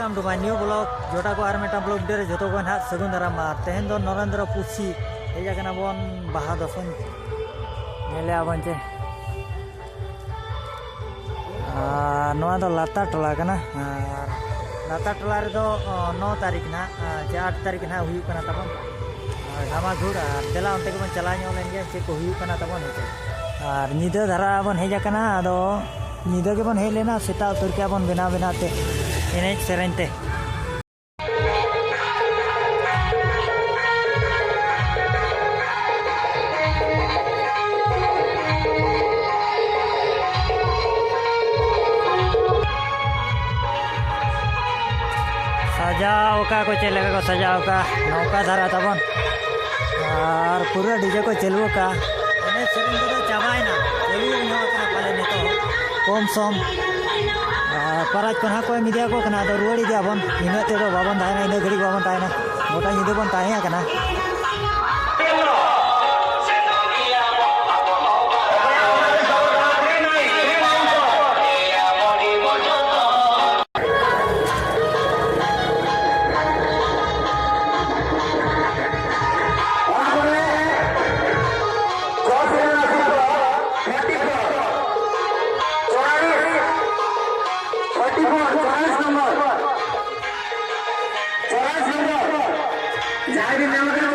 welcome to my new blog जोटा को are Meta blog डेरे जो को ना सगुन दाराम तेहन दो नरेंद्र पुसी हेजा बन बाहा दसन नेले आबन चे लाता टोला लाता टोला रे 9 तारीख ना 8 तारीख ना हुई कना तबन धामाधूड़ तेला उनते के बन चला लेन गे चे को हुई कना तबन हेचे और निदा धारा बन हेजा कना आदो निदा के बन हे लेना सेता उतर के बन बेना बेनाते एनेज सेरेंते सजाओ का को चले को सजाओ का नौका धारा तबन और पूरा डीजे को चलू का एने सेरेंज तो चाबाय ना चलू न होता पाले ने तो कम सम पराज कना को मीडिया को कना तो रुवाड़ी दिया बन इने ते तो बाबन तायना इने घड़ी बाबन तायना मोटा निदे बन ताया कना जाएगी